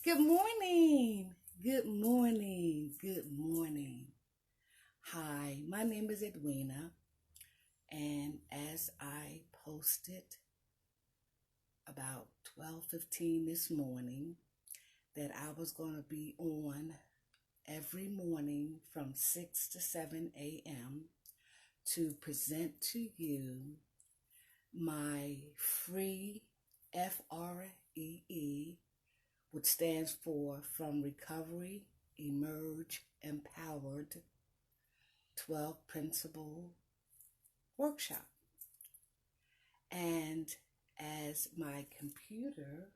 Good morning. Good morning. Good morning. Hi, my name is Edwina, and as I posted about 12:15 this morning that I was going to be on every morning from 6 to 7 a.m. to present to you my free FREE, which stands for From Recovery, Emerge, Empowered 12 Principle Workshop. And as my computer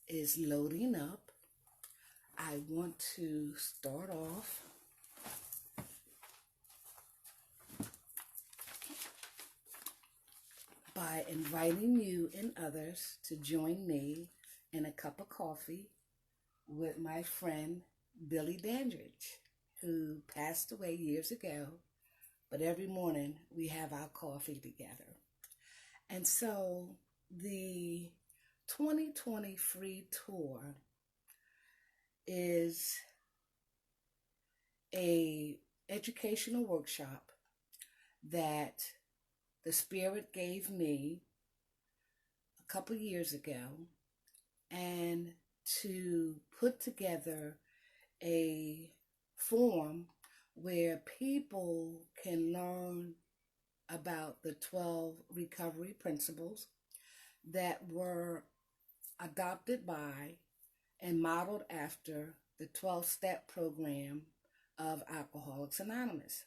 is loading up, I want to start off by inviting you and others to join me in a cup of coffee with my friend Billy Dandridge, who passed away years ago, but every morning we have our coffee together. And so the 2020 free tour is a educational workshop that the Spirit gave me a couple years ago, and to put together a forum where people can learn about the 12 recovery principles that were adopted by and modeled after the 12-step program of Alcoholics Anonymous.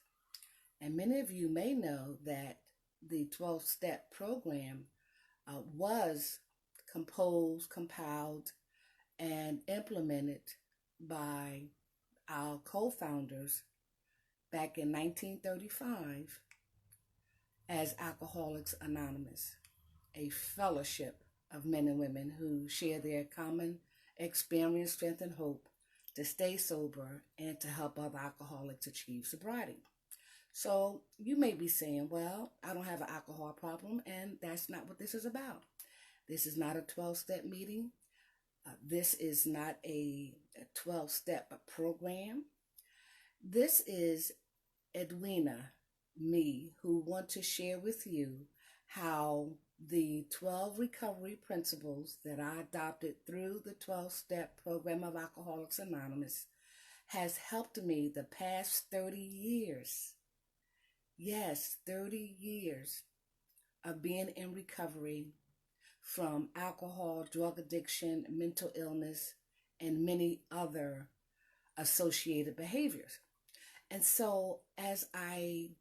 And many of you may know that the 12-step program was composed, compiled, and implemented by our co-founders back in 1935 as Alcoholics Anonymous, a fellowship of men and women who share their common experience, strength, and hope to stay sober and to help other alcoholics achieve sobriety. So you may be saying, well, I don't have an alcohol problem, and that's not what this is about. This is not a 12-step meeting. This is not a 12-step program. This is Edwina, me, who want to share with you how the 12 recovery principles that I adopted through the 12-step program of Alcoholics Anonymous has helped me the past 30 years. Yes, 30 years of being in recovery from alcohol, drug addiction, mental illness, and many other associated behaviors. And so as I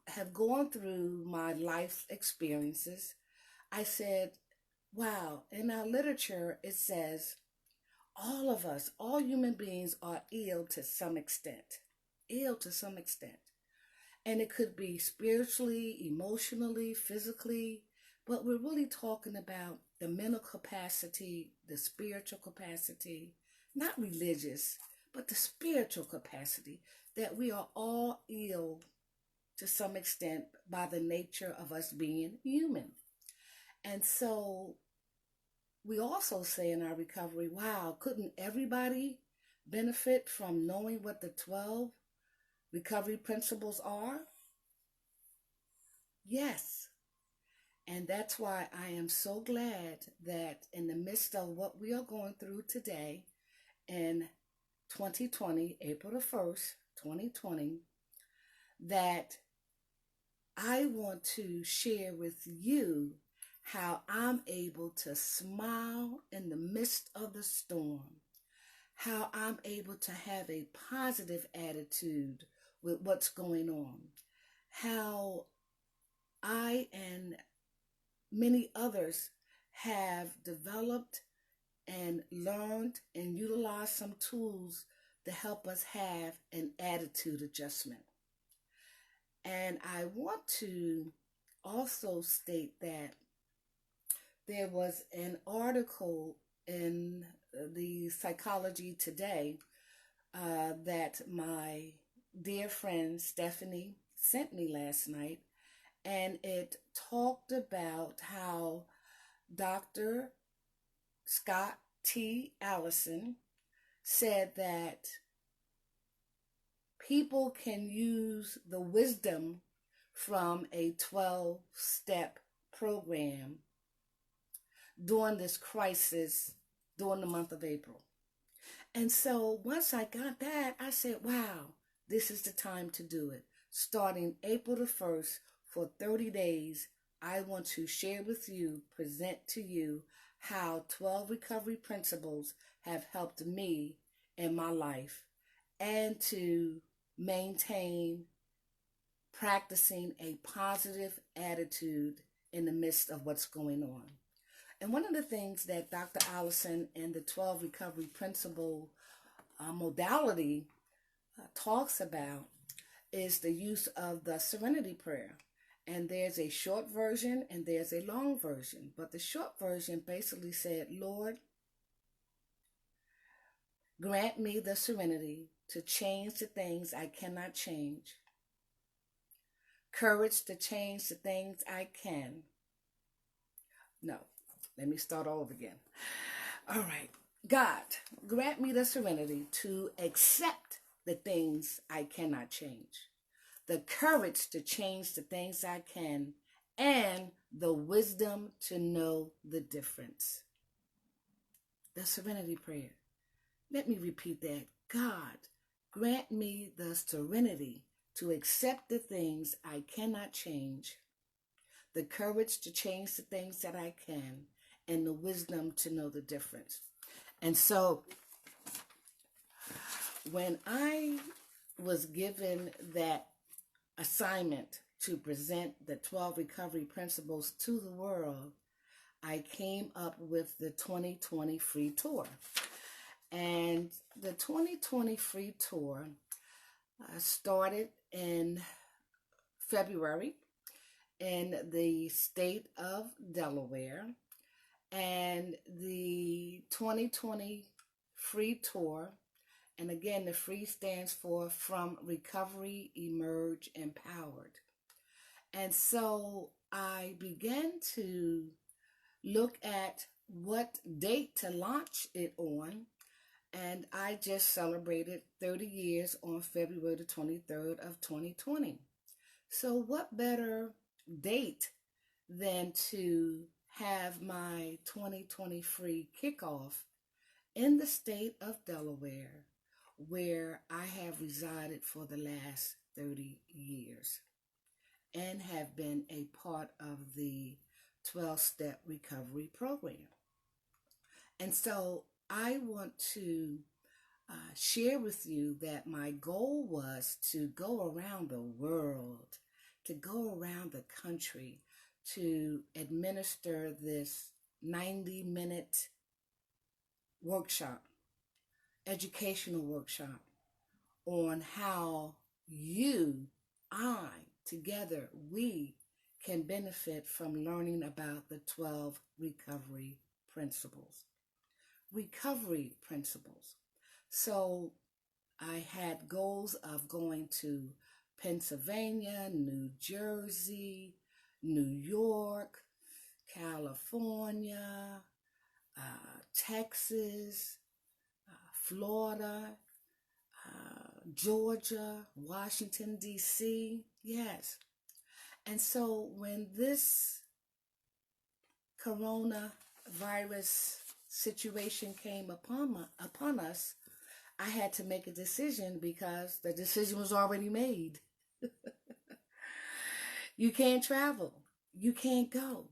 have gone through my life experiences, I said, wow, in our literature it says all of us, all human beings are ill to some extent. Ill to some extent. And it could be spiritually, emotionally, physically, but we're really talking about the mental capacity, the spiritual capacity, not religious, but the spiritual capacity, that we are all ill to some extent by the nature of us being human. And so we also say in our recovery, wow, couldn't everybody benefit from knowing what the 12 recovery principles are? Yes. And that's why I am so glad that in the midst of what we are going through today in 2020, April the 1st, 2020, that I want to share with you how I'm able to smile in the midst of the storm, how I'm able to have a positive attitude with what's going on, how I and many others have developed and learned and utilized some tools to help us have an attitude adjustment. And I want to also state that there was an article in the Psychology Today that my dear friend Stephanie sent me last night, and it talked about how Dr. Scott T. Allison said that people can use the wisdom from a 12-step program during this crisis during the month of April. And so once I got that, I said, wow, this is the time to do it. Starting April the 1st for 30 days, I want to share with you, present to you how 12 recovery principles have helped me in my life and to maintain practicing a positive attitude in the midst of what's going on. And one of the things that Dr. Allison in the 12 recovery principle modality talks about is the use of the serenity prayer. And there's a short version and there's a long version. But the short version basically said, Lord, grant me the serenity to change the things I cannot change, courage to change the things I can. No, let me start over again. All right. God, grant me the serenity to accept the things I cannot change, the courage to change the things I can, and the wisdom to know the difference. The serenity prayer. Let me repeat that. God, grant me the serenity to accept the things I cannot change, the courage to change the things that I can, and the wisdom to know the difference. And so when I was given that assignment to present the 12 recovery principles to the world, I came up with the 2020 free tour. And the 2020 free tour started in February in the state of Delaware. And the 2020 free tour, and again, the free stands for From Recovery, Emerge, Empowered. And so I began to look at what date to launch it on, and I just celebrated 30 years on February the 23rd of 2020. So what better date than to have my 2020 free kickoff in the state of Delaware, where I have resided for the last 30 years and have been a part of the 12-step recovery program. And so I want to share with you that my goal was to go around the world, to go around the country, to administer this 90-minute workshop, educational workshop on how you, I, together, we can benefit from learning about the 12 recovery principles. Recovery principles. So I had goals of going to Pennsylvania, New Jersey, New York, California, Texas, Florida, Georgia, Washington, D.C. Yes. And so when this coronavirus situation came upon us, I had to make a decision because the decision was already made. You can't travel. You can't go.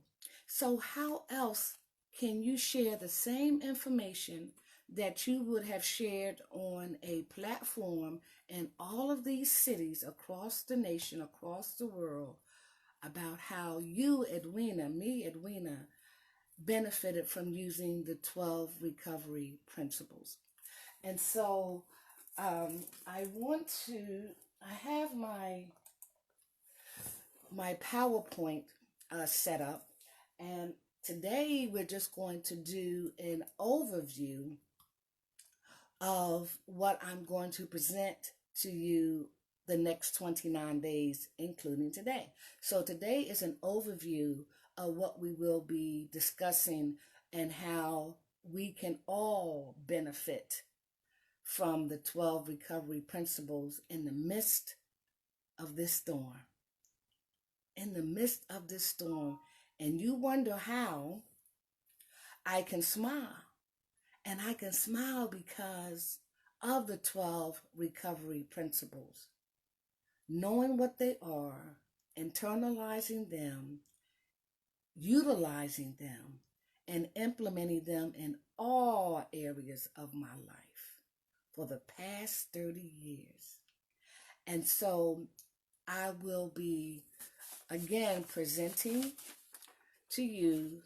So how else can you share the same information that you would have shared on a platform in all of these cities across the nation, across the world, about how you, Edwina, me, Edwina, benefited from using the 12 recovery principles? And so I have my PowerPoint set up, and today we're just going to do an overview of what I'm going to present to you the next 29 days, including today. So today is an overview of what we will be discussing and how we can all benefit from the 12 recovery principles in the midst of this storm. In the midst of this storm. And you wonder how I can smile. And I can smile because of the 12 recovery principles. Knowing what they are, internalizing them, utilizing them, and implementing them in all areas of my life for the past 30 years. And so I will be again presenting to you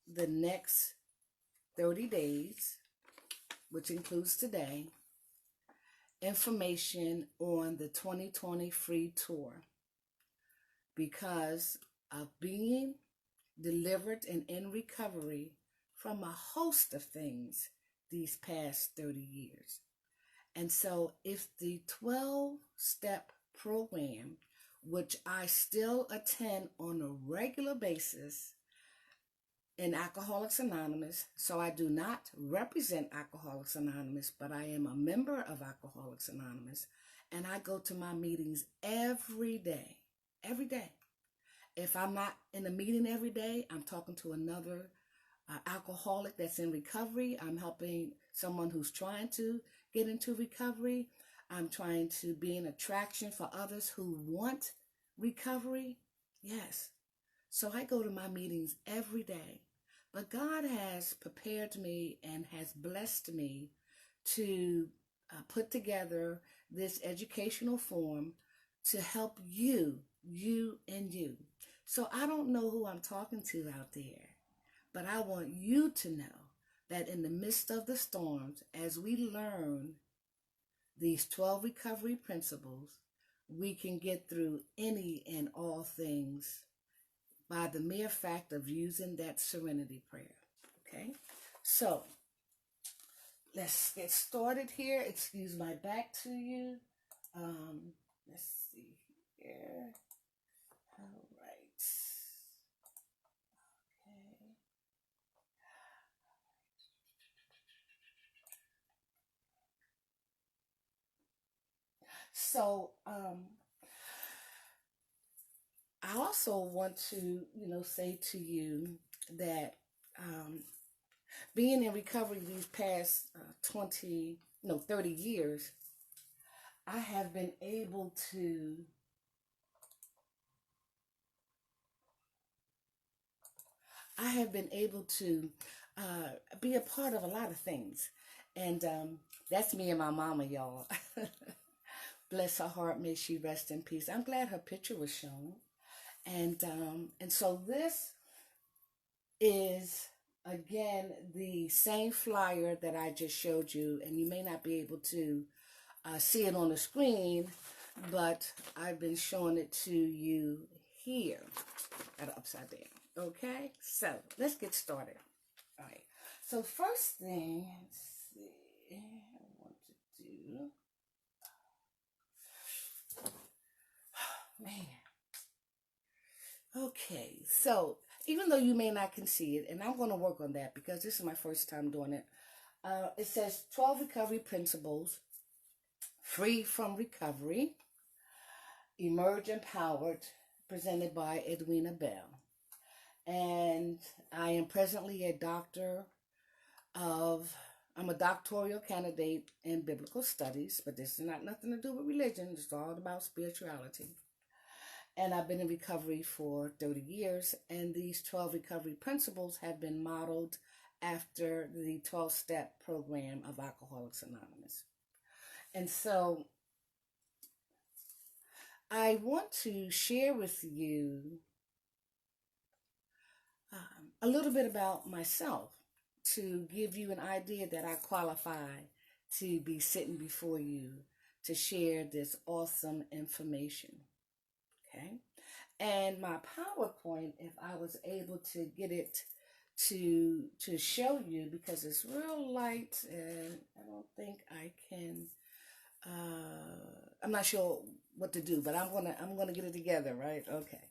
the next 30 days, which includes today, information on the 2020 free tour because of being delivered and in recovery from a host of things these past 30 years. And so if the 12-step program, which I still attend on a regular basis in Alcoholics Anonymous, so I do not represent Alcoholics Anonymous, but I am a member of Alcoholics Anonymous, and I go to my meetings every day. Every day. If I'm not in a meeting every day, I'm talking to another alcoholic that's in recovery. I'm helping someone who's trying to get into recovery. I'm trying to be an attraction for others who want recovery. Yes. So I go to my meetings every day. But God has prepared me and has blessed me to put together this educational form to help you and you. So I don't know who I'm talking to out there, but I want you to know that in the midst of the storms, as we learn these 12 recovery principles, we can get through any and all things by the mere fact of using that serenity prayer. Okay? So, let's get started here. Excuse my back to you. Let's see here. All right. Okay. So, I also want to, say to you that being in recovery these past 30 years, I have been able to be a part of a lot of things. And that's me and my mama, y'all. Bless her heart, may she rest in peace. I'm glad her picture was shown. And so this is, again, the same flyer that I just showed you. And you may not be able to see it on the screen, but I've been showing it to you here. Got it upside down. Okay, so let's get started. All right. So first thing, let's see, I want to do. Man. Okay, so even though you may not can see it, and I'm going to work on that because this is my first time doing it. It says 12 recovery principles, free from recovery, emerge empowered, presented by Edwina B. And I am presently I'm a doctoral candidate in biblical studies, but this is not nothing to do with religion. It's all about spirituality. And I've been in recovery for 30 years, and these 12 recovery principles have been modeled after the 12-step program of Alcoholics Anonymous. And so I want to share with you a little bit about myself to give you an idea that I qualify to be sitting before you to share this awesome information. Okay? And my PowerPoint, if I was able to get it to show you, because it's real light and I don't think I can, I'm not sure what to do, but I'm gonna get it together, right? Okay.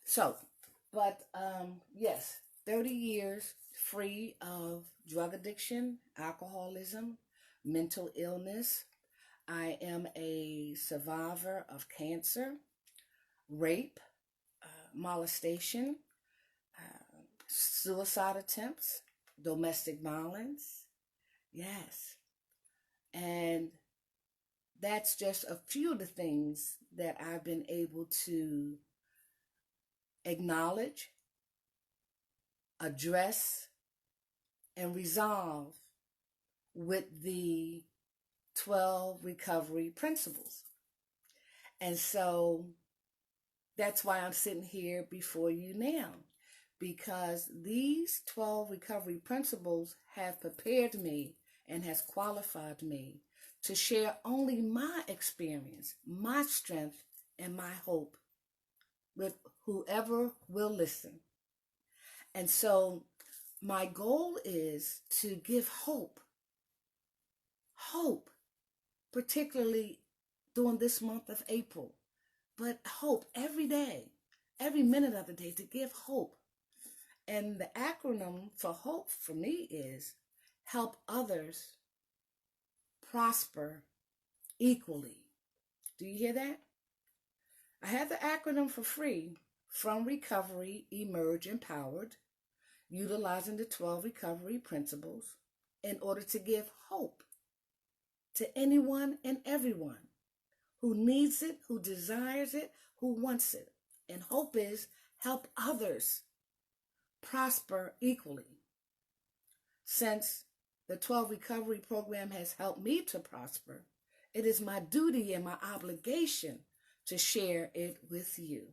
So, but yes, 30 years free of drug addiction, alcoholism, mental illness. I am a survivor of cancer, rape, molestation, suicide attempts, domestic violence. Yes. And that's just a few of the things that I've been able to acknowledge, address, and resolve with the 12 recovery principles. And so that's why I'm sitting here before you now, because these 12 recovery principles have prepared me and has qualified me to share only my experience, my strength, and my hope with whoever will listen. And so my goal is to give hope, particularly during this month of April, but hope every day, every minute of the day, to give hope. And the acronym for hope for me is help others prosper equally. Do you hear that? I have the acronym for free: from recovery, emerge empowered, utilizing the 12 recovery principles in order to give hope to anyone and everyone who needs it, who desires it, who wants it. And hope is help others prosper equally. Since the 12 recovery program has helped me to prosper, it is my duty and my obligation to share it with you.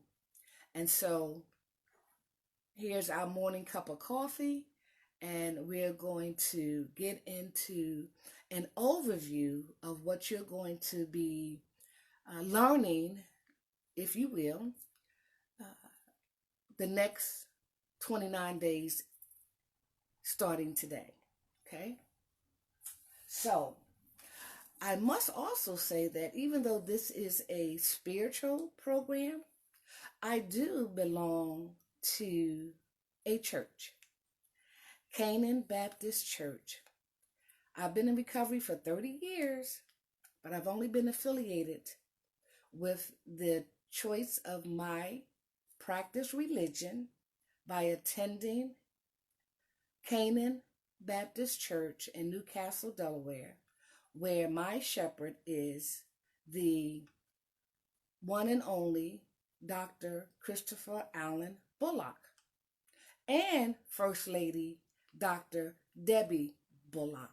And so here's our morning cup of coffee, and we're going to get into an overview of what you're going to be learning, if you will, the next 29 days starting today. Okay? So I must also say that even though this is a spiritual program, I do belong to a church, Canaan Baptist Church. I've been in recovery for 30 years, but I've only been affiliated with the choice of my practice religion by attending Canaan Baptist Church in Newcastle, Delaware, where my shepherd is the one and only Dr. Christopher Allen Bullock and First Lady Dr. Debbie Bullock.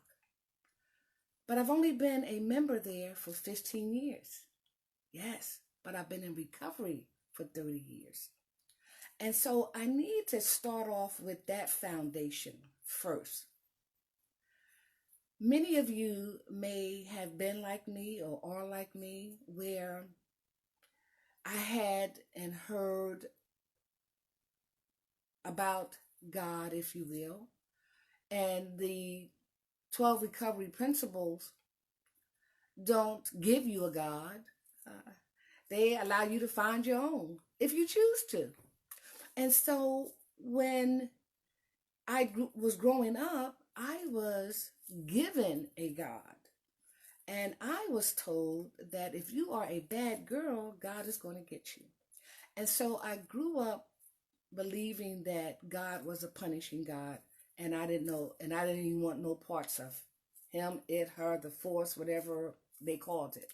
But I've only been a member there for 15 years. Yes, but I've been in recovery for 30 years. And so I need to start off with that foundation first. Many of you may have been like me or are like me, where I had and heard about God, if you will, and the 12 recovery principles don't give you a God. They allow you to find your own if you choose to. And so when I was growing up, I was given a God. And I was told that if you are a bad girl, God is going to get you. And so I grew up believing that God was a punishing God. And I didn't know, and I didn't even want no parts of him, it, her, the force, whatever they called it.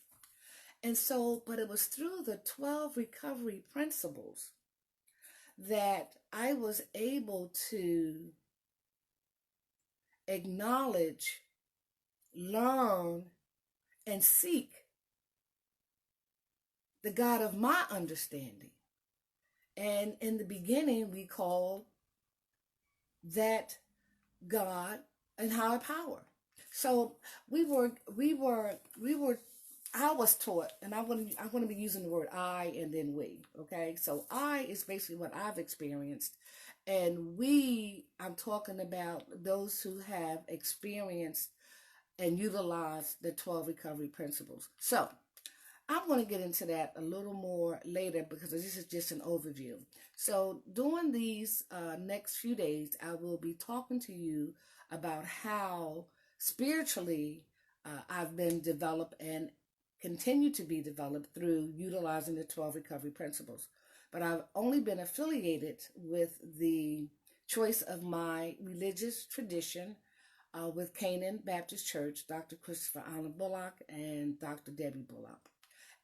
And so, but it was through the 12 recovery principles that I was able to acknowledge, learn, and seek the God of my understanding. And in the beginning, we called that God and higher power. So I was taught, and I'm going to be using the word I and then we, okay? So I is basically what I've experienced, and I'm talking about those who have experienced and utilized the 12 recovery principles. So I'm going to get into that a little more later because this is just an overview. So during these next few days, I will be talking to you about how spiritually I've been developed and continue to be developed through utilizing the 12 recovery principles. But I've only been affiliated with the choice of my religious tradition with Canaan Baptist Church, Dr. Christopher Allen Bullock and Dr. Debbie Bullock.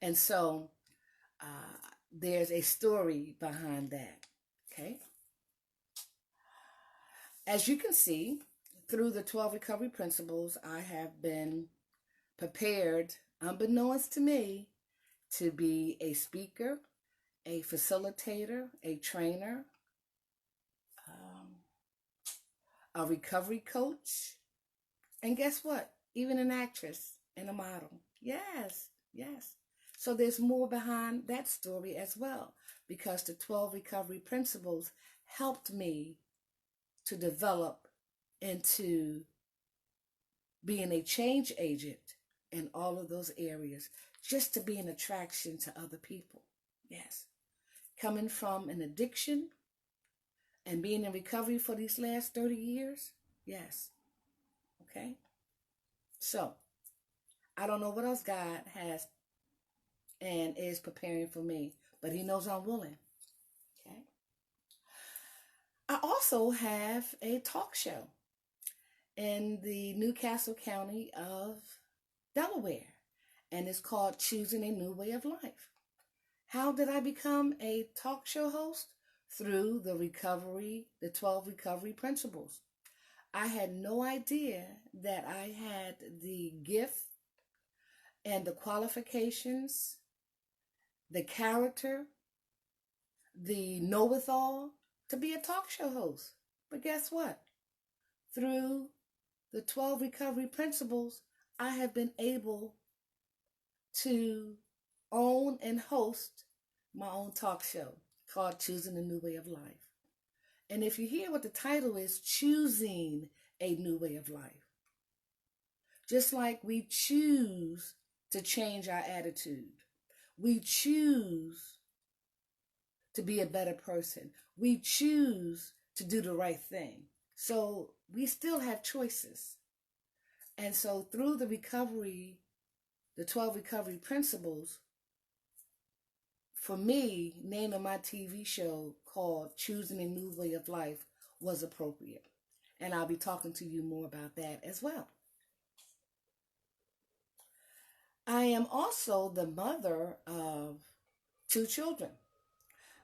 And so there's a story behind that, okay? As you can see, through the 12 recovery principles, I have been prepared, unbeknownst to me, to be a speaker, a facilitator, a trainer, a recovery coach, and guess what? Even an actress and a model. Yes, yes. So there's more behind that story as well, because the 12 recovery principles helped me to develop into being a change agent in all of those areas, just to be an attraction to other people. Yes. Coming from an addiction and being in recovery for these last 30 years. Yes. Okay. So, I don't know what else God has and is preparing for me, but He knows I'm willing. Okay. I also have a talk show in the Newcastle County of Delaware, and it's called Choosing a New Way of Life. How did I become a talk show host? Through the 12 recovery principles. I had no idea that I had the gift and the qualifications, the character, the know-it-all to be a talk show host. But guess what? Through the 12 recovery principles, I have been able to own and host my own talk show called Choosing a New Way of Life. And if you hear what the title is, Choosing a New Way of Life. Just like we choose to change our attitude. We choose to be a better person. We choose to do the right thing. So we still have choices. And so through the 12 recovery principles, for me, naming my TV show called Choosing a New Way of Life was appropriate. And I'll be talking to you more about that as well. I am also the mother of 2 children.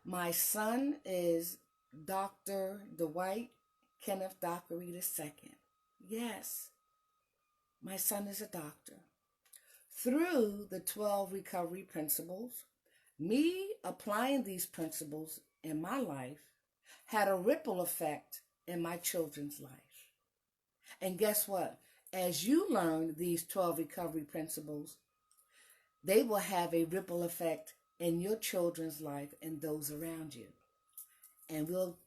My son is Dr. Dwight Kenneth Dockery II. Yes, my son is a doctor. Through the 12 recovery principles, me applying these principles in my life had a ripple effect in my children's life. And guess what? As you learn these 12 recovery principles, they will have a ripple effect in your children's life and those around you. And we'll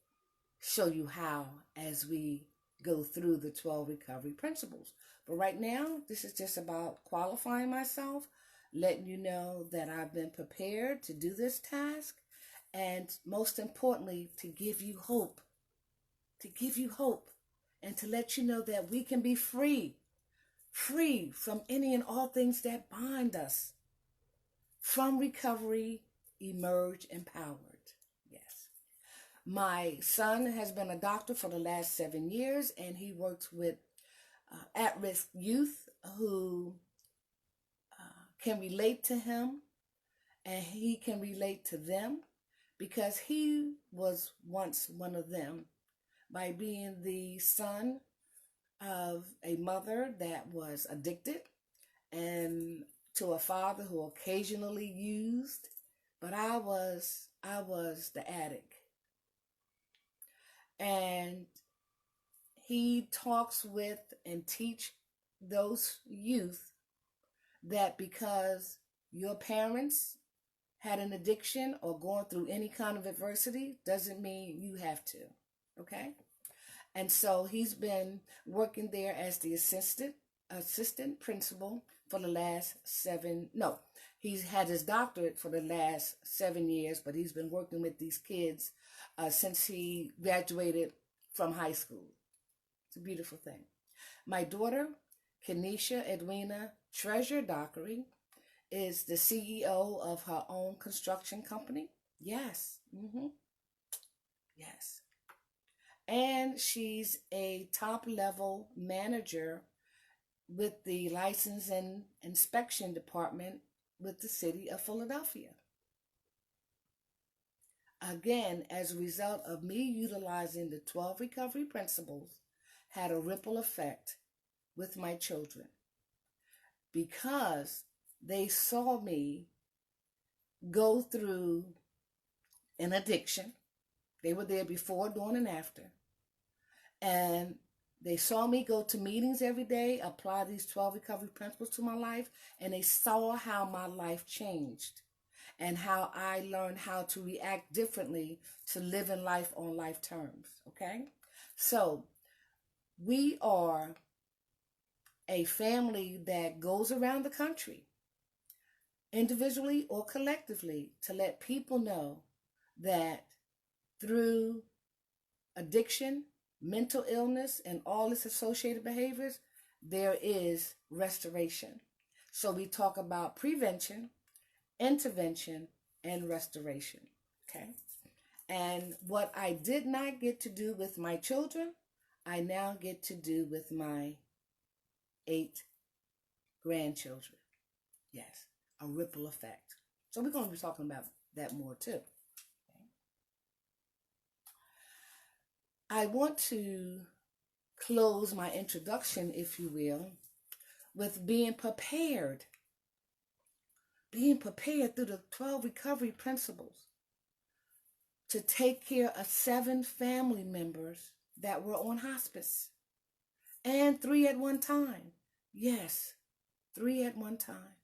show you how as we go through the 12 recovery principles. But right now, this is just about qualifying myself, letting you know that I've been prepared to do this task, and most importantly, to give you hope. To give you hope and to let you know that we can be free from any and all things that bind us. From recovery, emerge empowered. Yes. My son has been a doctor for the last 7 years, and he works with at-risk youth who can relate to him, and he can relate to them because he was once one of them by being the son of a mother that was addicted and to a father who occasionally used, but I was the addict. And he talks with and teach those youth that because your parents had an addiction or going through any kind of adversity doesn't mean you have to, okay? And so he's been working there as the assistant principal for the last He's had his doctorate for the last 7 years, but he's been working with these kids since he graduated from high school. It's a beautiful thing. My daughter, Kenesha Edwina Treasure Dockery, is the CEO of her own construction company. Yes. Yes. And she's a top-level manager with the license and inspection department with the city of Philadelphia. Again, as a result of me utilizing the 12 recovery principles, had a ripple effect with my children because they saw me go through an addiction. They were there before, during, and after. And they saw me go to meetings every day, apply these 12 recovery principles to my life, and they saw how my life changed and how I learned how to react differently to living life on life terms, okay? So we are a family that goes around the country, individually or collectively, to let people know that through addiction, mental illness, and all its associated behaviors, there is restoration. So we talk about prevention, intervention, and restoration, okay? And what I did not get to do with my children, I now get to do with my 8 grandchildren. Yes, a ripple effect. So we're going to be talking about that more too. Okay. I want to close my introduction, if you will, with being prepared. Being prepared through the 12 recovery principles to take care of 7 family members that were on hospice. And 3 at one time. Yes, 3 at one time.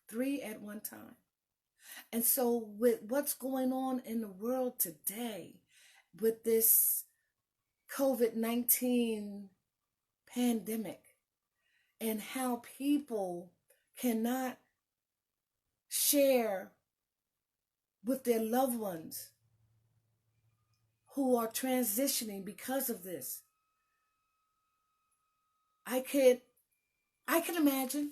3 at one time. And so with what's going on in the world today, with this COVID-19 pandemic, and how people cannot share with their loved ones who are transitioning because of this. I can imagine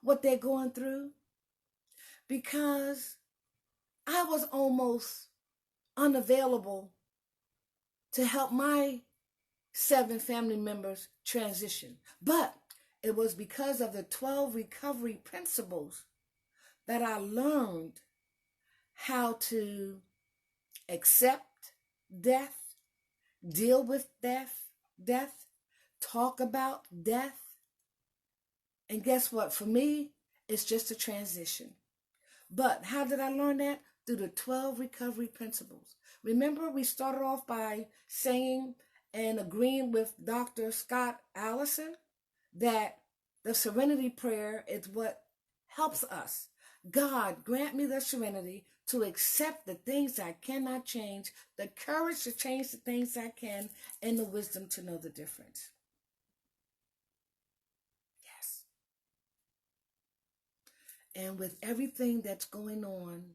what they're going through, because I was almost unavailable to help my 7 family members transition. But it was because of the 12 recovery principles that I learned how to accept death, deal with death, talk about death. And guess what? For me, it's just a transition. But how did I learn that? Through the 12 recovery principles. Remember, we started off by saying and agreeing with Dr. Scott Allison that the serenity prayer is what helps us. God, grant me the serenity to accept the things I cannot change, the courage to change the things I can, and the wisdom to know the difference. Yes. And with everything that's going on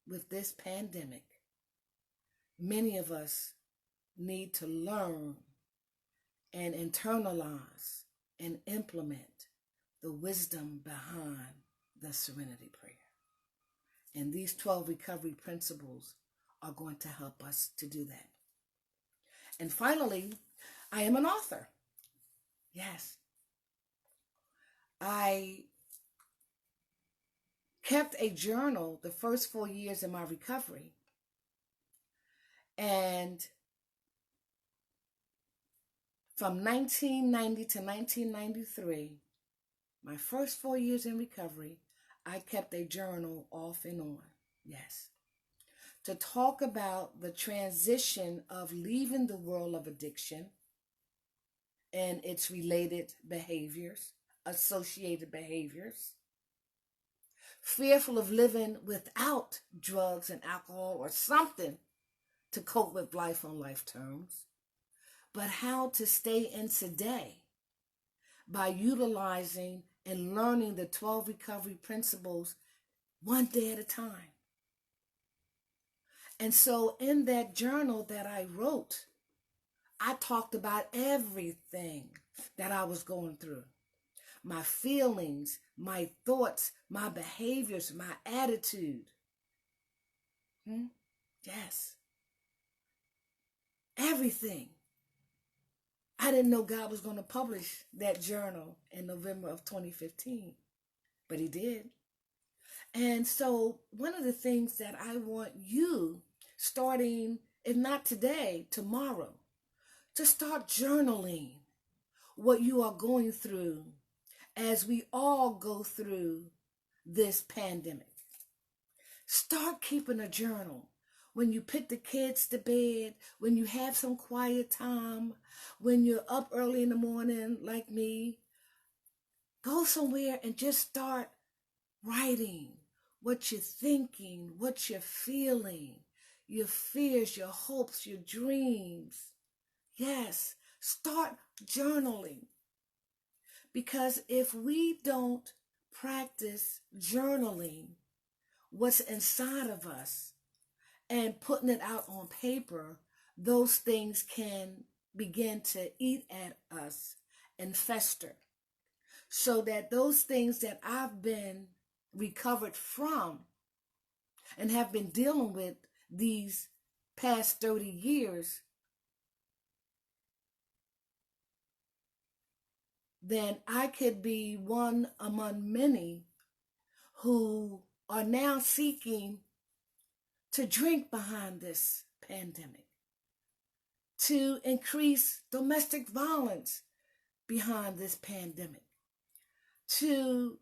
with this pandemic, many of us need to learn and internalize and implement the wisdom behind the serenity prayer. And these 12 recovery principles are going to help us to do that. And finally, I am an author. Yes. I kept a journal the first 4 years of my recovery. And from 1990 to 1993, my first 4 years in recovery, I kept a journal off and on, yes, to talk about the transition of leaving the world of addiction and its related behaviors, associated behaviors, fearful of living without drugs and alcohol or something to cope with life on life terms, but how to stay in today by utilizing and learning the 12 recovery principles one day at a time. And so in that journal that I wrote, I talked about everything that I was going through. My feelings, my thoughts, my behaviors, my attitude. Yes. Everything. I didn't know God was going to publish that journal in November of 2015, but he did. And so one of the things that I want you, starting, if not today, tomorrow, to start journaling what you are going through as we all go through this pandemic. Start keeping a journal. When you put the kids to bed, when you have some quiet time, when you're up early in the morning like me, go somewhere and just start writing what you're thinking, what you're feeling, your fears, your hopes, your dreams. Yes, start journaling. Because if we don't practice journaling what's inside of us and putting it out on paper, those things can begin to eat at us and fester. So that those things that I've been recovered from and have been dealing with these past 30 years, then I could be one among many who are now seeking to drink behind this pandemic, to increase domestic violence behind this pandemic, to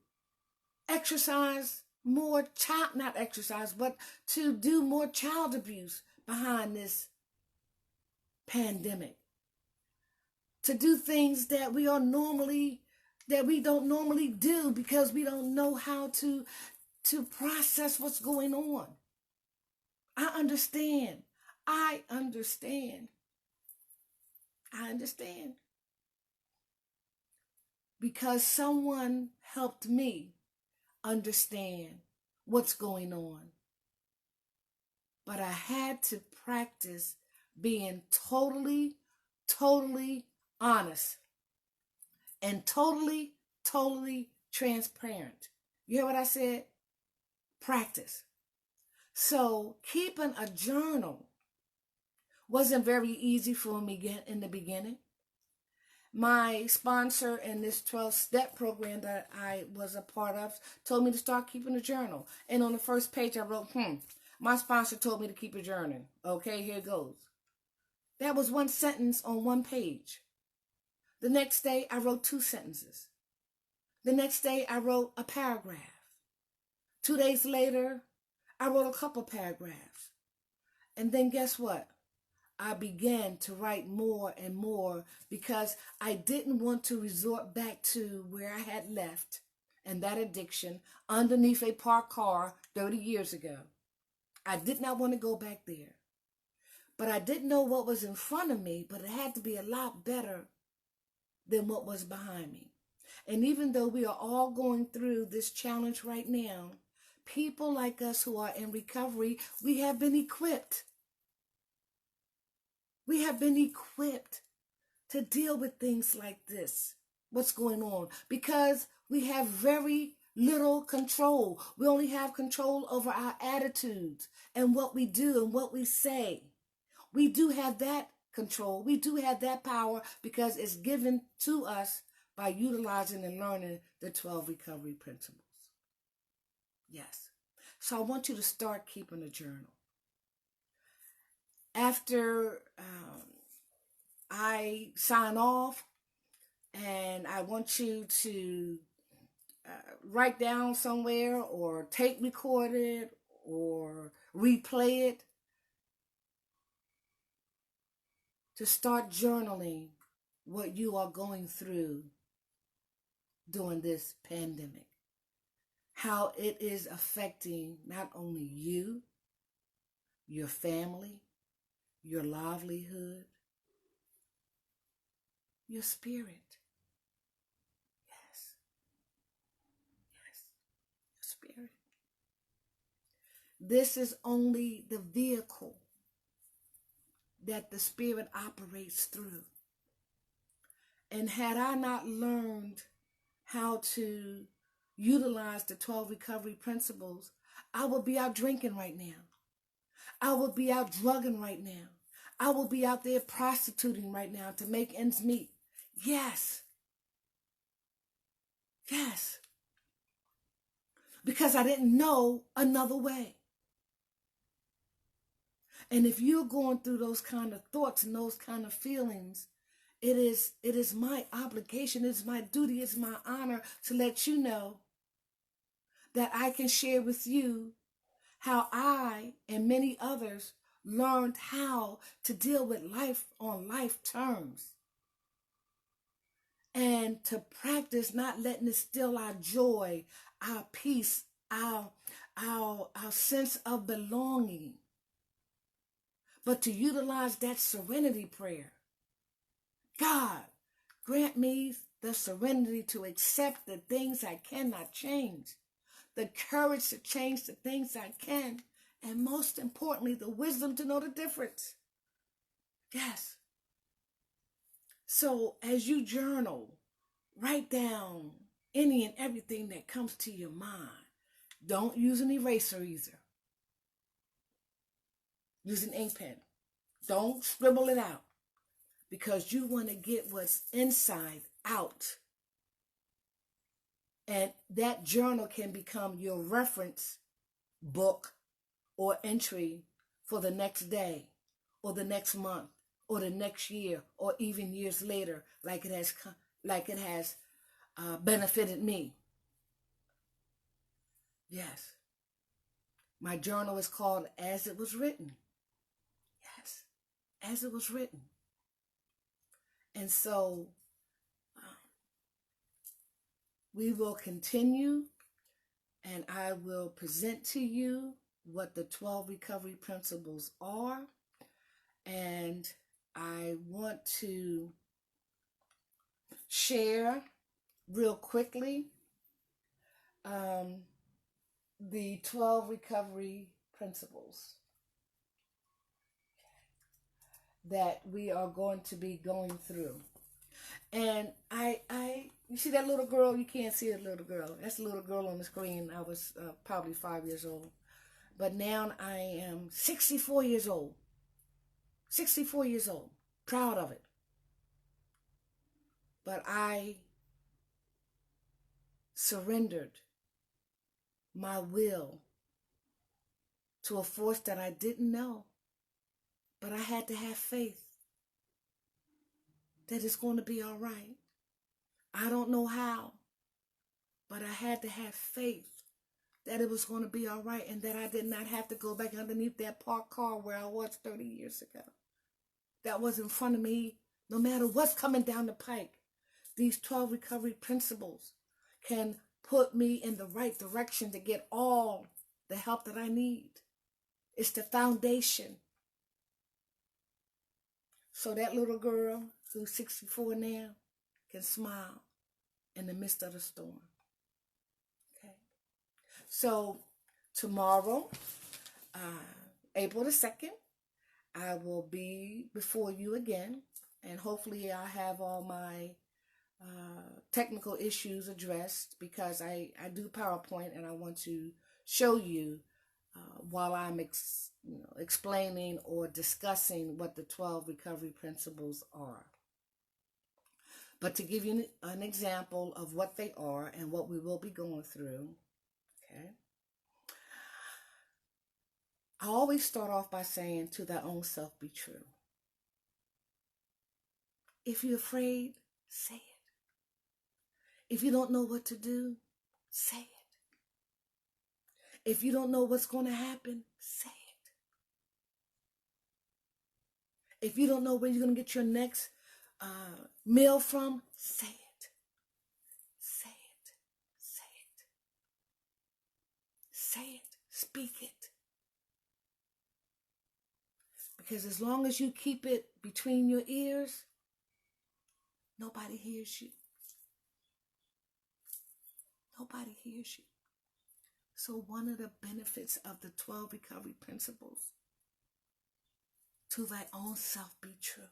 exercise more not exercise, but to do more child abuse behind this pandemic, to do things that we don't normally do because we don't know how to process what's going on. I understand. Because someone helped me understand what's going on. But I had to practice being totally honest and totally transparent. You hear what I said? Practice. So keeping a journal wasn't very easy for me in the beginning. My sponsor in this 12-step program that I was a part of told me to start keeping a journal. And on the first page I wrote, my sponsor told me to keep a journal. Okay, here it goes. That was one sentence on one page. The next day I wrote 2 sentences. The next day I wrote a paragraph. 2 days later, I wrote a couple paragraphs. And then guess what? I began to write more and more because I didn't want to resort back to where I had left and that addiction underneath a parked car 30 years ago. I did not want to go back there. But I didn't know what was in front of me, but it had to be a lot better than what was behind me. And even though we are all going through this challenge right now, people like us who are in recovery, we have been equipped. We have been equipped to deal with things like this, what's going on, because we have very little control. We only have control over our attitudes and what we do and what we say. We do have that control. We do have that power because it's given to us by utilizing and learning the 12 recovery principles. Yes. So I want you to start keeping a journal. After I sign off, and I want you to write down somewhere or tape record it or replay it, to start journaling what you are going through during this pandemic. How it is affecting not only you, your family, your livelihood, your spirit. Yes. This is only the vehicle that the Spirit operates through. And had I not learned how to utilize the 12 recovery principles, I would be out drinking right now. I would be out drugging right now. I would be out there prostituting right now to make ends meet. Yes. Yes. Because I didn't know another way. And if you're going through those kind of thoughts and those kind of feelings, it is my obligation, it's my duty, it's my honor to let you know that I can share with you how I and many others learned how to deal with life on life terms. And to practice not letting it steal our joy, our peace, our sense of belonging. But to utilize that serenity prayer. God, grant me the serenity to accept the things I cannot change, the courage to change the things I can, and most importantly, the wisdom to know the difference. Yes. So as you journal, write down any and everything that comes to your mind. Don't use an eraser either. Use an ink pen. Don't scribble it out, because you want to get what's inside out. And that journal can become your reference book or entry for the next day or the next month or the next year or even years later, like it has benefited me. Yes. My journal is called As It Was Written. Yes. As it was written. And so we will continue, and I will present to you what the 12 recovery principles are. And I want to share real quickly the 12 recovery principles that we are going to be going through. And you see that little girl? You can't see that little girl. That's a little girl on the screen. I was probably 5 years old. But now I am 64 years old. 64 years old. Proud of it. But I surrendered my will to a force that I didn't know. But I had to have faith that it's going to be all right. I don't know how, but I had to have faith that it was going to be all right, and that I did not have to go back underneath that parked car where I was 30 years ago. That was in front of me. No matter what's coming down the pike, these 12 recovery principles can put me in the right direction to get all the help that I need. It's the foundation. So that little girl who's 64 now can smile in the midst of the storm. Okay. So tomorrow, April the 2nd, I will be before you again, and hopefully I'll have all my technical issues addressed, because I do PowerPoint and I want to show you while I'm explaining or discussing what the 12 recovery principles are. But to give you an example of what they are and what we will be going through, okay, I always start off by saying, to thy own self be true. If you're afraid, say it. If you don't know what to do, say it. If you don't know what's going to happen, say it. If you don't know where you're going to get your next meal from, say it. Say it. Say it. Say it. Speak it. Because as long as you keep it between your ears, nobody hears you. Nobody hears you. So one of the benefits of the 12 recovery principles, to thy own self be true.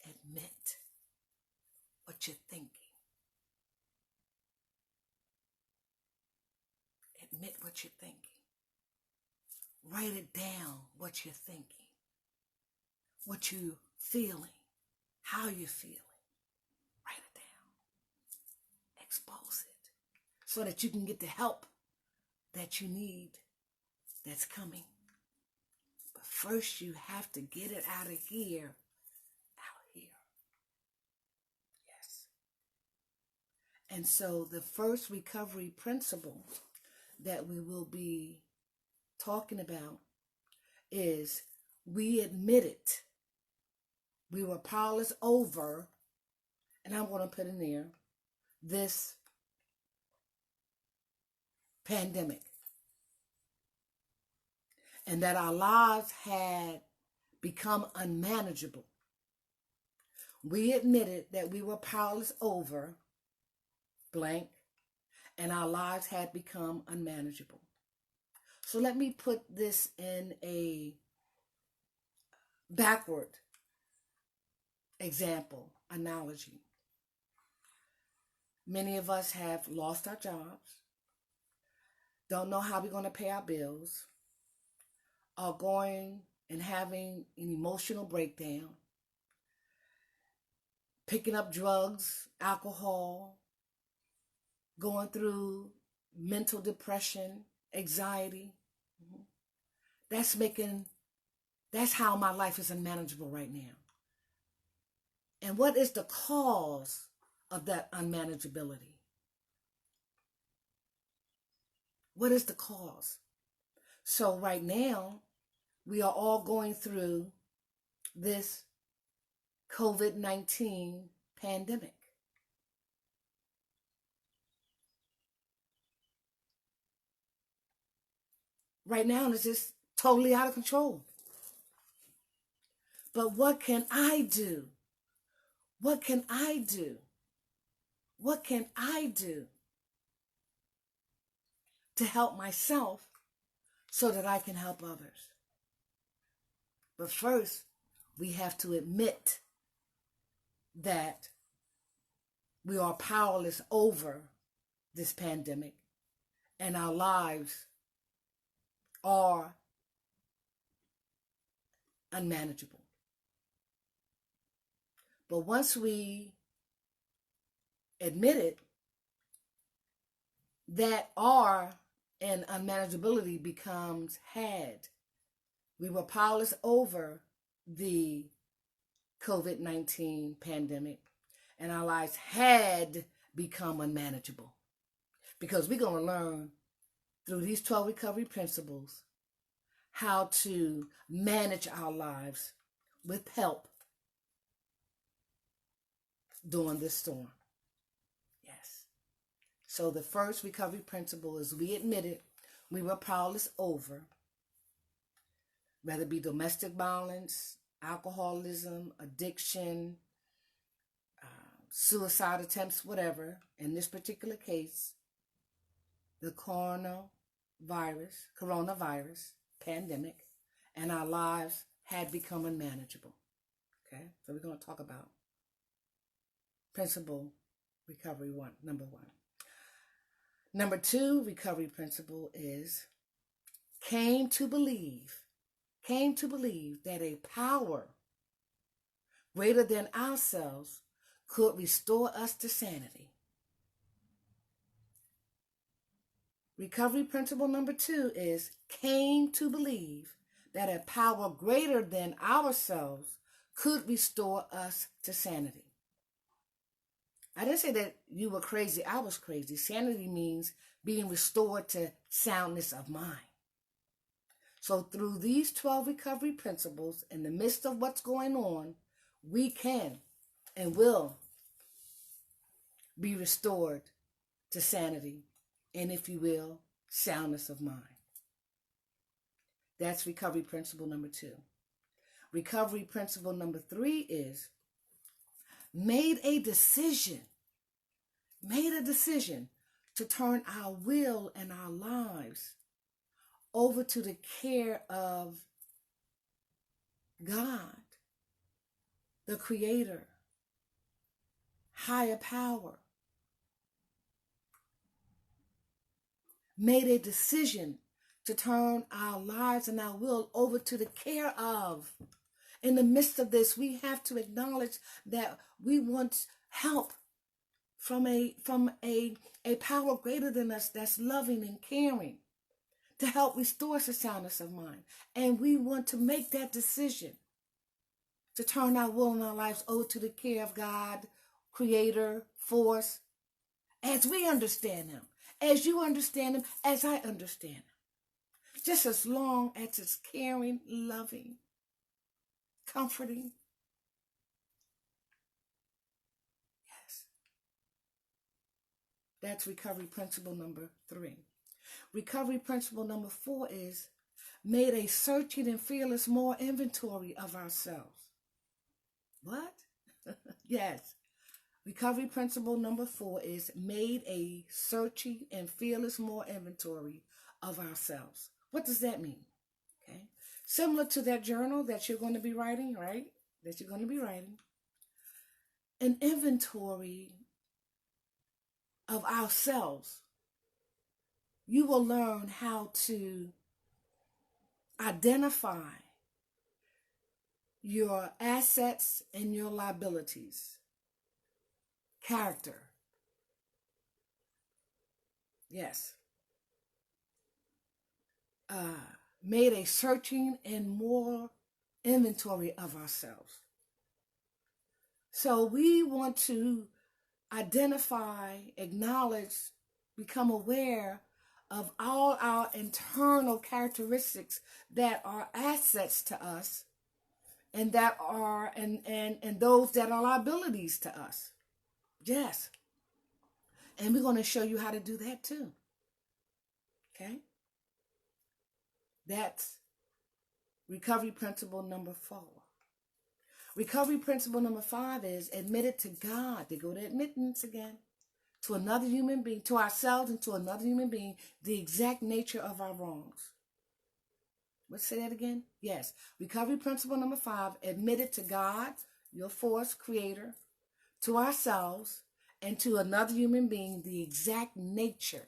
Admit what you're thinking. Admit what you're thinking. Write it down, what you're thinking, what you're feeling, how you're feeling. Write it down. Expose it so that you can get the help that you need that's coming. But first you have to get it out of here. Out here. Yes. And so the first recovery principle that we will be talking about is we admit it. We were powerless over, and I'm going to put in there, this pandemic. And that our lives had become unmanageable. We admitted that we were powerless over blank, and our lives had become unmanageable. So let me put this in a backward example, analogy. Many of us have lost our jobs, don't know how we're going to pay our bills, are going and having an emotional breakdown, picking up drugs, alcohol, going through mental depression, anxiety. That's how my life is unmanageable right now. And what is the cause of that unmanageability? What is the cause? So right now, we are all going through this COVID-19 pandemic. Right now, it's just totally out of control. But what can I do? What can I do? What can I do to help myself so that I can help others? But first, we have to admit that we are powerless over this pandemic and our lives are unmanageable. But once we admit it, that are and unmanageability becomes had. We were powerless over the COVID-19 pandemic, and our lives had become unmanageable. Because we're going to learn through these 12 recovery principles how to manage our lives with help during this storm. Yes. So the first recovery principle is we admitted we were powerless over, whether it be domestic violence, alcoholism, addiction, suicide attempts, whatever. In this particular case, the coronavirus pandemic, and our lives had become unmanageable. Okay, so we're going to talk about principle recovery number one. Number two recovery principle is came to believe that a power greater than ourselves could restore us to sanity. Recovery principle number two is came to believe that a power greater than ourselves could restore us to sanity. I didn't say that you were crazy, I was crazy. Sanity means being restored to soundness of mind. So through these 12 recovery principles, in the midst of what's going on, we can and will be restored to sanity, and if you will, soundness of mind. That's recovery principle number two. Recovery principle number three is made a decision to turn our will and our lives over to the care of God, the Creator, higher power. Made a decision to turn our lives and our will over to the care of. In the midst of this, we have to acknowledge that we want help from a power greater than us that's loving and caring to help restore us a soundness of mind. And we want to make that decision to turn our will and our lives over to the care of God, Creator, Force, as we understand Him, as you understand Him, as I understand Him. Just as long as it's caring, loving, comforting. Yes. That's recovery principle number 3. Recovery principle number 4 is made a searching and fearless more inventory of ourselves. What? Yes. Recovery principle number 4 is made a searching and fearless more inventory of ourselves. What does that mean? Okay. Similar to that journal that you're going to be writing, right? That you're going to be writing. An inventory of ourselves. You will learn how to identify your assets and your liabilities. Character. Yes. Made a searching and more inventory of ourselves. So we want to identify, acknowledge, become aware of all our internal characteristics that are assets to us and that are and those that are liabilities to us. Yes. And we're going to show you how to do that too. Okay? That's recovery principle number 4. Recovery principle number 5 is admit it to God. They go to admittance again. To another human being, to ourselves and to another human being, the exact nature of our wrongs. Let's say that again. Yes. Recovery principle number 5, admit it to God, your force, Creator, to ourselves, and to another human being, the exact nature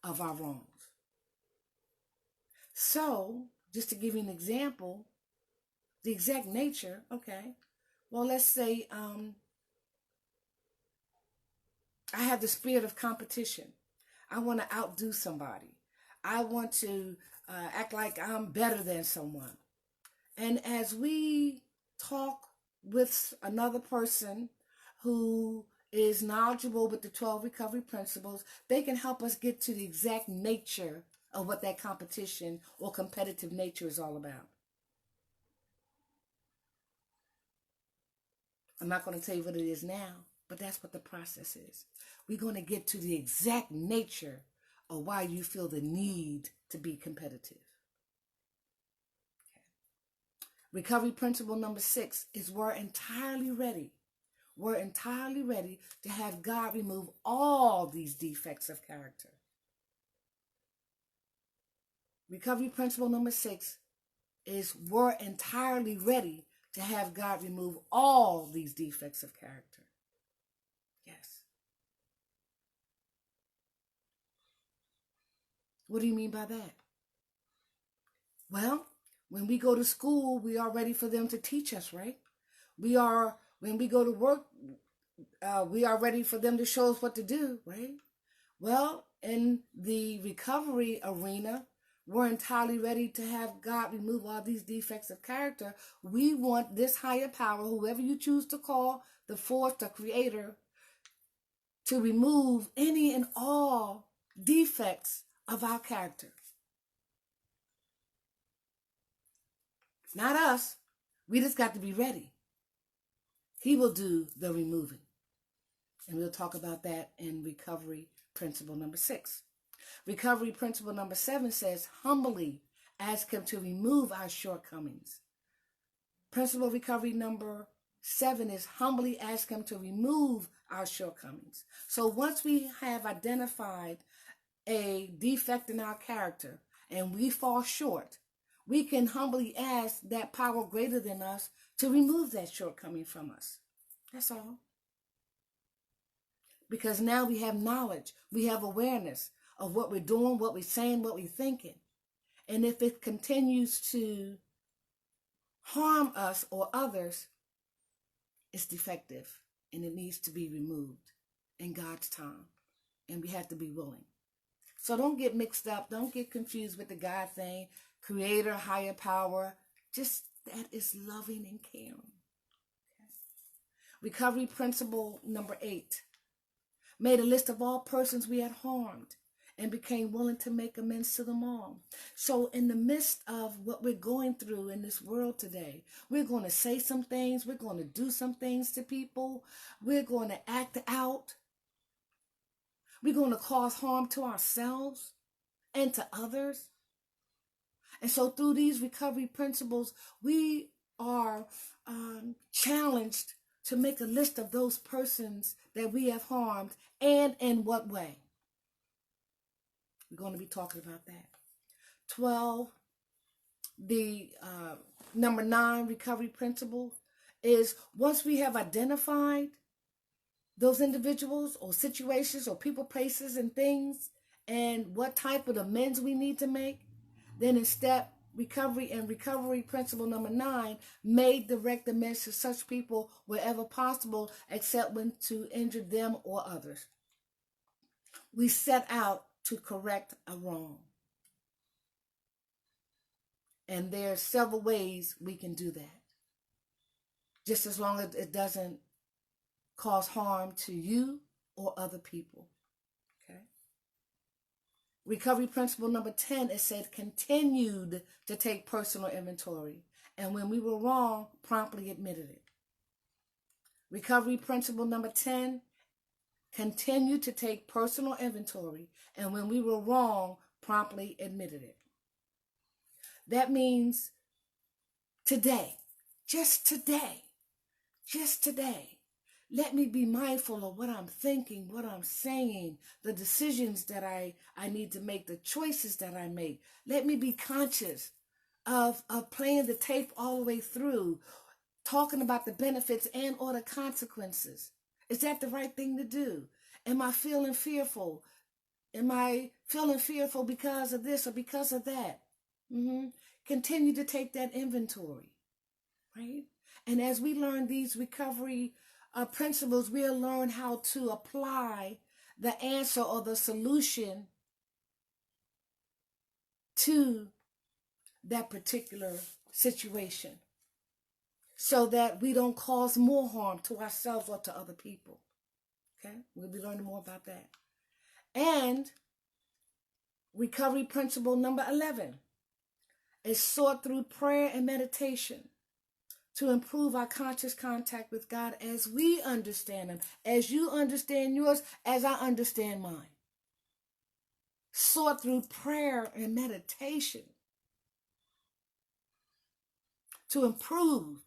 of our wrongs. So, just to give you an example, the exact nature, okay. Well, let's say I have the spirit of competition. I want to outdo somebody. I want to act like I'm better than someone. And as we talk with another person who is knowledgeable with the 12 recovery principles, they can help us get to the exact nature of what that competition or competitive nature is all about. I'm not going to tell you what it is now, but that's what the process is. We're going to get to the exact nature of why you feel the need to be competitive. Okay. Recovery principle number 6 is we're entirely ready. We're entirely ready to have God remove all these defects of character. Recovery principle number 6 is we're entirely ready to have God remove all these defects of character. Yes. What do you mean by that? Well, when we go to school, we are ready for them to teach us, right? When we go to work, we are ready for them to show us what to do, right? Well, in the recovery arena, we're entirely ready to have God remove all these defects of character. We want this higher power, whoever you choose to call, the force, the Creator, to remove any and all defects of our character. Not us. We just got to be ready. He will do the removing. And we'll talk about that in recovery principle number 6. Recovery principle number 7 says, humbly ask Him to remove our shortcomings. Principle recovery number 7 is humbly ask him to remove our shortcomings. So once we have identified a defect in our character and we fall short, we can humbly ask that power greater than us to remove that shortcoming from us. That's all. Because now we have knowledge, we have awareness of what we're doing, what we're saying, what we're thinking. And if it continues to harm us or others, it's defective and it needs to be removed in God's time. And we have to be willing. So don't get mixed up. Don't get confused with the God thing, creator, higher power. Just that is loving and caring. Okay. Recovery principle number 8. Made a list of all persons we had harmed and became willing to make amends to them all. So in the midst of what we're going through in this world today, we're going to say some things. We're going to do some things to people. We're going to act out. We're going to cause harm to ourselves and to others. And so through these recovery principles, we are challenged to make a list of those persons that we have harmed and in what way. We're going to be talking about that. 12, the number 9 recovery principle is once we have identified those individuals or situations or people, places, and things, and what type of amends we need to make, then in step recovery and recovery principle number 9, made direct amends to such people wherever possible, except when to injure them or others. We set out to correct a wrong. And there are several ways we can do that. Just as long as it doesn't cause harm to you or other people. Okay. Recovery principle number 10, it said continued to take personal inventory. And when we were wrong, promptly admitted it. Recovery principle number 10, continue to take personal inventory. And when we were wrong, promptly admitted it. That means today, just today, let me be mindful of what I'm thinking, what I'm saying, the decisions that I need to make, the choices that I make. Let me be conscious of playing the tape all the way through, talking about the benefits and or the consequences. Is that the right thing to do? Am I feeling fearful? Am I feeling fearful because of this or because of that? Continue to take that inventory, right? And as we learn these recovery principles, we'll learn how to apply the answer or the solution to that particular situation so that we don't cause more harm to ourselves or to other people. Okay? We'll be learning more about that. And recovery principle number 11 is sought through prayer and meditation to improve our conscious contact with God as we understand Him, as you understand yours, as I understand mine. Sought through prayer and meditation to improve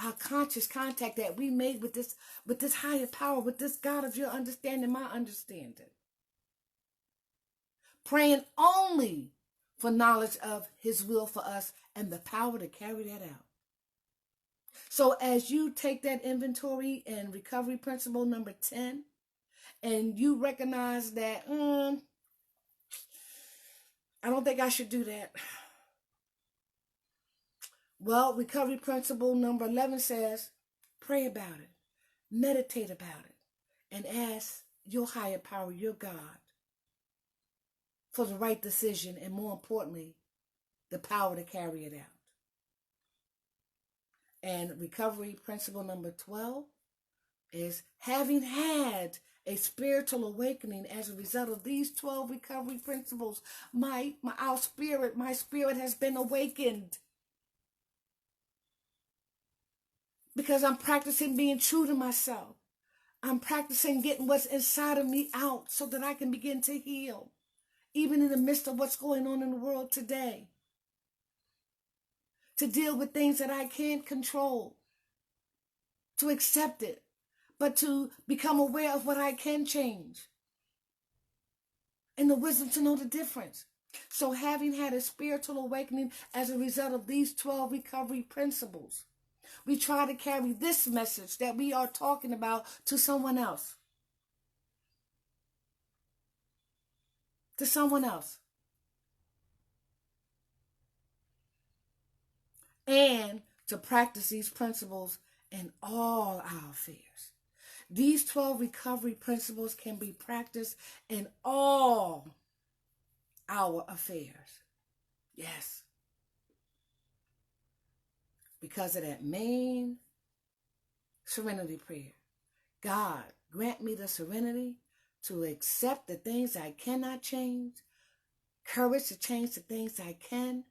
our conscious contact that we made with this higher power, with this God of your understanding, my understanding. Praying only for knowledge of His will for us and the power to carry that out. So as you take that inventory and recovery principle number 10, and you recognize that, I don't think I should do that. Well, recovery principle number 11 says, pray about it, meditate about it, and ask your higher power, your God, for the right decision and, more importantly, the power to carry it out. And recovery principle number 12 is having had a spiritual awakening as a result of these 12 recovery principles, my spirit has been awakened. Because I'm practicing being true to myself. I'm practicing getting what's inside of me out so that I can begin to heal, even in the midst of what's going on in the world today. To deal with things that I can't control. to accept it, but to become aware of what I can change and the wisdom to know the difference. So having had a spiritual awakening as a result of these 12 recovery principles, we try to carry this message that we are talking about to someone else. To someone else. And to practice these principles in all our affairs. These 12 recovery principles can be practiced in all our affairs. Yes. Because of that main serenity prayer. God, grant me the serenity to accept the things I cannot change, courage to change the things I can,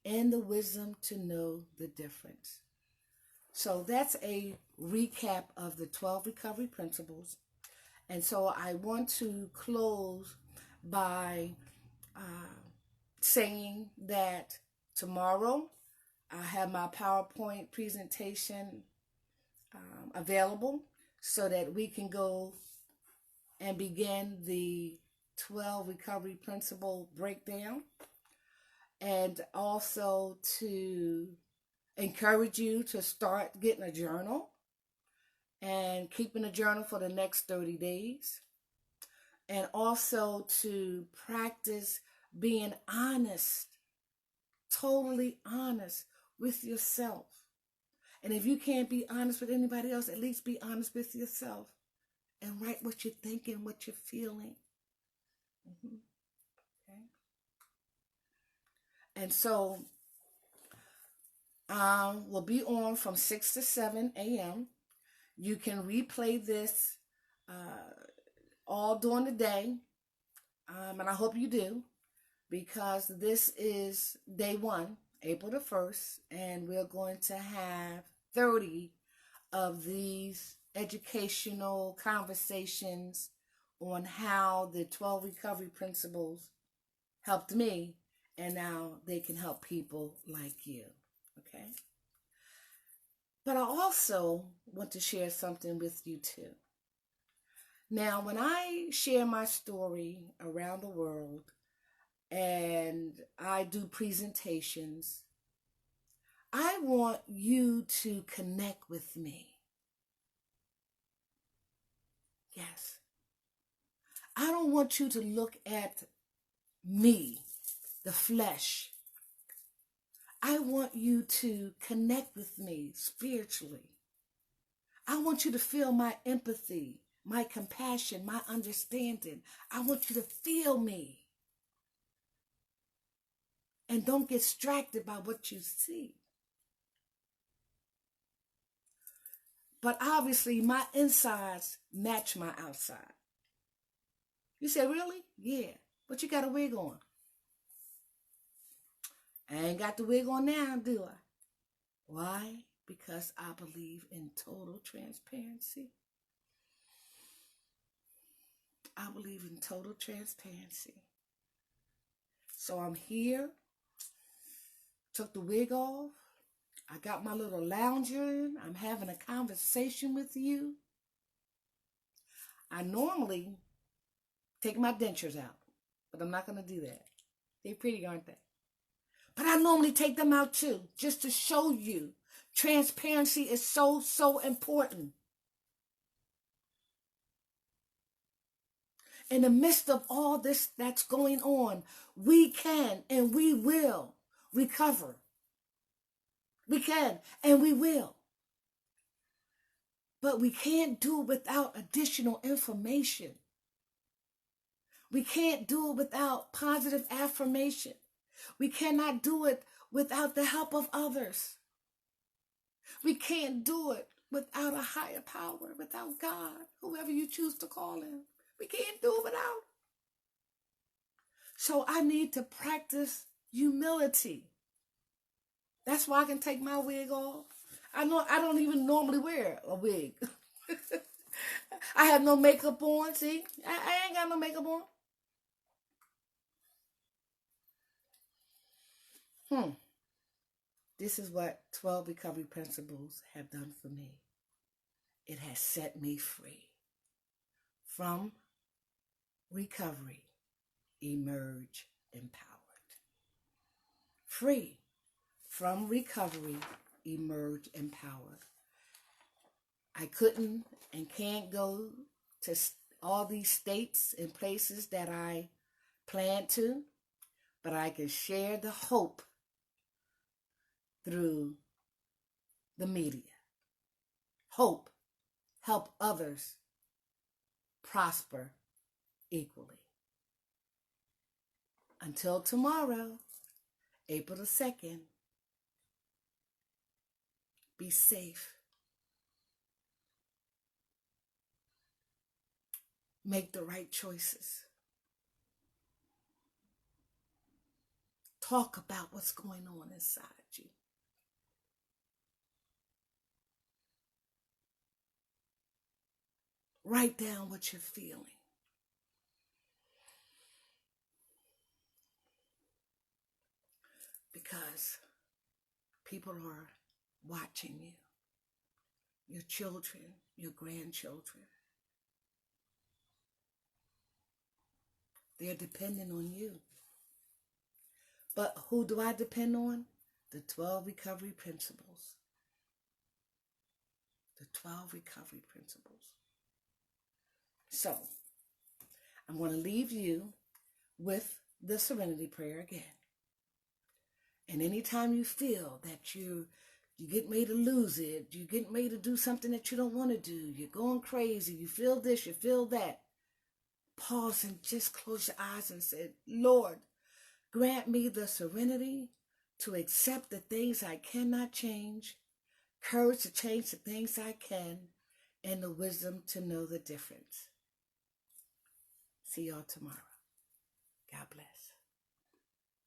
and the wisdom to know the difference. So that's a recap of the 12 recovery principles. And so I want to close by saying that tomorrow I have my PowerPoint presentation available so that we can go and begin the 12 recovery principle breakdown, and also to encourage you to start getting a journal and keeping a journal for the next 30 days, and also to practice being honest, totally honest with yourself. And if you can't be honest with anybody else, at least be honest with yourself and write what you're thinking, what you're feeling. Okay. And so we'll be on from 6 to 7 a.m. You can replay this all during the day, and I hope you do, because this is day 1, April the 1st, and we're going to have 30 of these educational conversations on how the 12 recovery principles helped me, and now they can help people like you. Okay? But I also want to share something with you too. Now, when I share my story around the world and I do presentations, I want you to connect with me. Yes. I don't want you to look at me, the flesh. I want you to connect with me spiritually. I want you to feel my empathy, my compassion, my understanding. I want you to feel me. And don't get distracted by what you see. But obviously, my insides match my outside. You say, really? Yeah. But you got a wig on. I ain't got the wig on now, do I? Why? Because I believe in total transparency. I believe in total transparency. So I'm here. Took the wig off. I got my little lounger. I'm having a conversation with you. I normally take my dentures out, but I'm not going to do that. They're pretty, aren't they? But I normally take them out too, just to show you transparency is so, so important. In the midst of all this that's going on, we can and we will recover. We can and we will. But we can't do it without additional information. We can't do it without positive affirmation. We cannot do it without the help of others. We can't do it without a higher power, without God, whoever you choose to call him. We can't do it without. So I need to practice humility. That's why I can take my wig off. I don't even normally wear a wig. I have no makeup on. See, I ain't got no makeup on. This is what 12 recovery principles have done for me. it has set me free. From recovery, emerge empowered. Free. From recovery, emerge empowered. I couldn't and can't go to all these states and places that I plan to, but I can share the hope through the media. Hope, help others prosper equally. Until tomorrow, April the 2nd, be safe. Make the right choices. Talk about what's going on inside you. Write down what you're feeling. Because people are watching you. Your children, your grandchildren. They're depending on you. But who do I depend on? The 12 recovery principles. The 12 recovery principles. So, I'm going to leave you with the serenity prayer again. And anytime you feel that you get ready to lose it, you get ready to do something that you don't want to do, you're going crazy, you feel this, you feel that, pause and just close your eyes and say, Lord, grant me the serenity to accept the things I cannot change, courage to change the things I can, and the wisdom to know the difference. See y'all tomorrow. God bless.